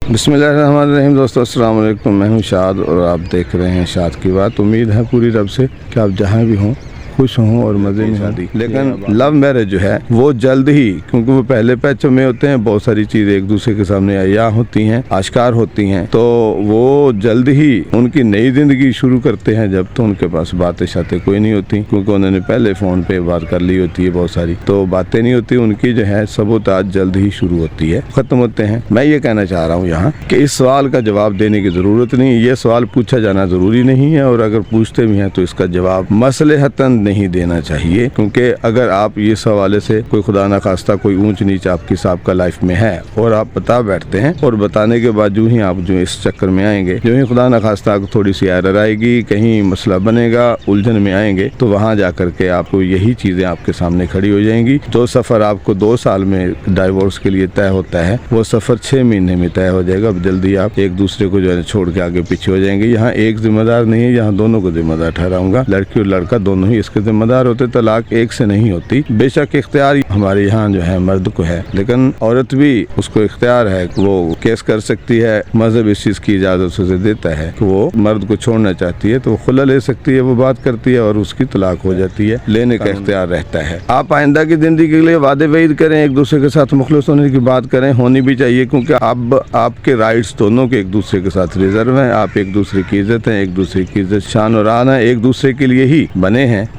बिस्मिल्लाहिर्रहमानिर्रहीम। दोस्तों अस्सलाम वालेकुम, मैं हूं शाद और आप देख रहे हैं शाद की बात। उम्मीद है पूरी रब से कि आप जहां भी हों खुश हों और मज़े में शादी। लेकिन लव मैरिज जो है वो जल्द ही, क्योंकि वो पहले पैचों में होते हैं, बहुत सारी चीज़ें एक दूसरे के सामने अया होती हैं, आश्कार होती हैं, तो वो जल्द ही उनकी नई ज़िंदगी शुरू करते हैं जब तो उनके पास बातें शातें कोई नहीं होती, क्योंकि उन्होंने पहले फ़ोन पे बात कर ली होती है बहुत सारी, तो बातें नहीं होती उनकी, जो है सबोताज जल्द ही शुरू होती है, ख़त्म होते हैं। मैं ये कहना चाह रहा हूँ यहाँ कि इस सवाल का जवाब देने की ज़रूरत नहीं, ये सवाल पूछा जाना ज़रूरी नहीं है, और अगर पूछते भी हैं तो इसका जवाब मसलहतन नहीं देना चाहिए, क्योंकि अगर आप ये सवाल से कोई खुदा न खास्ता कोई ऊंच नीच आपकी आपका लाइफ में है और आप बता बैठते हैं, और बताने के बाद जो ही आप जो इस चक्कर में आएंगे, जो ही खुदा न खास्ता थोड़ी सी एरर आएगी, कहीं मसला बनेगा, उलझन में आएंगे, तो वहाँ जा करके आपको यही चीज़ें आपके सामने खड़ी हो जाएंगी। जो सफ़र आपको 2 साल में डाइवोर्स के लिए तय होता है, वो सफ़र 6 महीने में तय हो जाएगा। अब जल्दी आप एक दूसरे को जो है छोड़ के आगे पीछे हो जाएंगे। यहाँ एक जिम्मेदार नहीं है, यहाँ दोनों को जिम्मेदार ठहराऊंगा। लड़की और लड़का दोनों ही इसके जिम्मेदार होते, तलाक एक से नहीं होती। बेशक इख्तियार हमारे यहाँ जो है मर्द को है, लेकिन औरत भी उसको इख्तियार है, वो केस कर सकती है, मजहब इस चीज की इजाजत उसे देता है कि वो मर्द को छोड़ना चाहती है तो वो खुला ले सकती है, वो बात करती है और उसकी तलाक हो जाती है, लेने का इख्तियार रहता है। आप आइंदा की जिंदगी के लिए वादे वईद करें, एक दूसरे के साथ मुखलिस होने की बात करें, होनी भी चाहिए, क्योंकि अब आपके राइट्स दोनों के एक दूसरे के साथ रिजर्व हैं, आप एक दूसरे की इज्जत है, एक दूसरे की इज्जत शान और आन है, एक दूसरे के लिए ही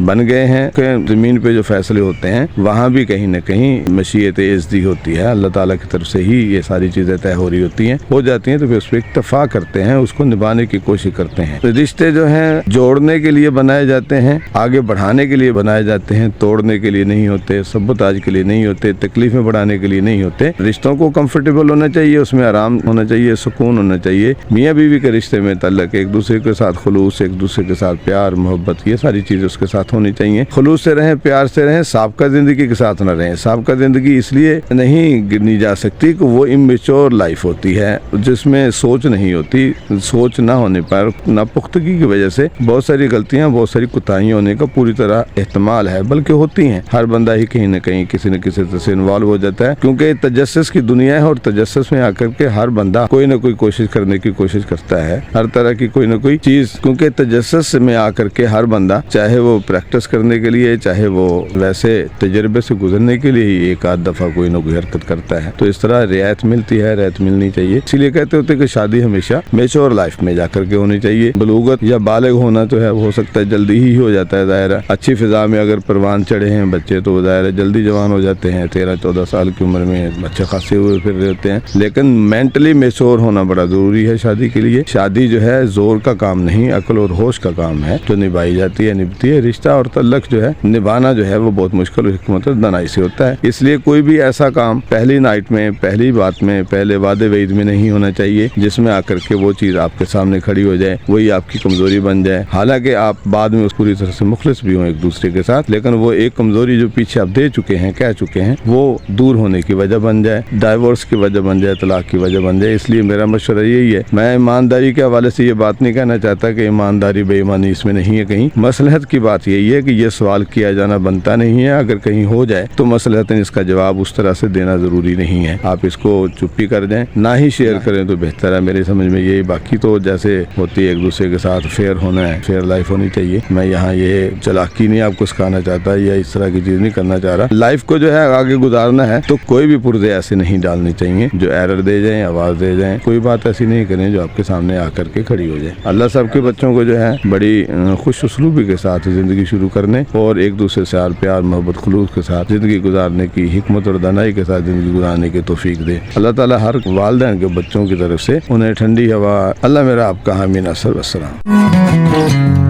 बन गए हैं। जमीन पे जो फैसले होते हैं वहाँ भी कहीं न कहीं मशीयत इज़्ज़ी होती है, अल्लाह ताला की तरफ से ही ये सारी चीज़ें तय हो रही होती हैं, हो जाती हैं, तो फिर उस पर इत्तफा करते हैं, उसको निभाने की कोशिश करते हैं। तो रिश्ते जो हैं जोड़ने के लिए बनाए जाते हैं, आगे बढ़ाने के लिए बनाए जाते हैं, तोड़ने के लिए नहीं होते, सबोताज के लिए नहीं होते, तकलीफें बढ़ाने के लिए नहीं होते। रिश्तों को कंफर्टेबल होना चाहिए, उसमें आराम होना चाहिए, सुकून होना चाहिए। मियाँ बीवी के रिश्ते में तल्लक, एक दूसरे के साथ खुलूस, एक दूसरे के साथ प्यार मोहब्बत, ये सारी चीज़ें उसके साथ होनी चाहिए। खुलूस से रहें, प्यार से रहें, साबका जिंदगी के साथ न रहें। साबका जिंदगी इसलिए नहीं गिनी जा सकती कि वो इमेच्योर लाइफ होती है, जिसमें सोच नहीं होती। सोच ना होने पर, ना पुख्तगी की वजह से बहुत सारी गलतियां, बहुत सारी कुताहियां होने का पूरी तरह एहतमाल है, बल्कि होती हैं। हर बंदा ही कहीं न कहीं किसी न किसी तरह से इन्वॉल्व हो जाता है, क्योंकि तजस्सुस की दुनिया है, और तजस्सुस में आकर के हर बंदा कोई ना कोई कोशिश करने की कोशिश करता है, हर तरह की कोई ना कोई चीज, क्योंकि तजस्सुस में आकर के हर बंदा, चाहे वो प्रैक्टिस करने के लिए, चाहे वो वैसे तजर्बे से गुजरने के लिए ही एक आध दफा कोई ना कोई हरकत करता है, तो इस तरह रियायत मिलती है, रियायत मिलनी चाहिए। इसीलिए कहते होते कि शादी हमेशा मैच्योर लाइफ में जाकर के होनी चाहिए। बलूगत या बालिग होना तो है, हो सकता है जल्दी ही हो जाता है, जाहिर है। अच्छी फिजा में अगर परवान चढ़े हैं बच्चे तो जाहिर है जल्दी जवान हो जाते हैं, 13-14 साल की उम्र में बच्चे खासे हुए फिर रहते हैं। लेकिन मेंटली मैच्योर होना बड़ा जरूरी है शादी के लिए। शादी जो है जोर का काम नहीं, अकल और होश का काम है, जो निभाई जाती है, निभती है। रिश्ता और तल्लक जो है निभाना जो है वो बहुत मुश्किल और हिकमत और दानाई से होता है। इसलिए कोई भी ऐसा काम पहली नाइट में, पहली बात में, पहले वादे वईद में नहीं होना चाहिए, जिसमें आकर के वो चीज आपके सामने खड़ी हो जाए, वही आपकी कमजोरी बन जाए। हालांकि आप बाद में उस पूरी तरह से मुखलिस भी हों एक दूसरे के साथ, लेकिन वो एक कमजोरी जो पीछे आप दे चुके हैं, कह चुके हैं, वो दूर होने की वजह बन जाए, डाइवोर्स की वजह बन जाए, तलाक की वजह बन जाए। इसलिए मेरा मशवरा यही है। मैं ईमानदारी के हवाले से ये बात नहीं कहना चाहता कि ईमानदारी बेईमानी इसमें नहीं है, कहीं मसलहत की बात यही है कि ये सवाल किया जाना बनता नहीं है। अगर कहीं हो जाए तो मसलहतन इसका जवाब उस तरह से देना जरूरी नहीं है, आप इसको चुप्पी कर दें, ना ही शेयर करें तो बेहतर है मेरी समझ में यही। बाकी तो जैसे होती है एक दूसरे के साथ फेयर होना है, फेयर लाइफ होनी चाहिए। मैं यहाँ ये चालाकी नहीं आपको सिखाना चाहता या इस तरह की चीज नहीं करना चाह रहा। लाइफ को जो है आगे गुजारना है तो कोई भी पुर्जे ऐसे नहीं डालने चाहिए जो एरर दे जाए, आवाज दे जाए। कोई बात ऐसी नहीं करें जो आपके सामने आकर के खड़ी हो जाए। अल्लाह सबके बच्चों को जो है बड़ी खुश उसलूबी के साथ जिंदगी शुरू करने और एक दूसरे से प्यार मोहब्बत खुलूस के साथ जिंदगी गुजारने की, हिकमत और दानाई के साथ जिंदगी गुजारने की तौफीक दे। अल्लाह ताला हर वालिदैन के बच्चों की तरफ से उन्हें ठंडी हवा, अल्लाह मेरा आपका हामी नसर वस्सलाम।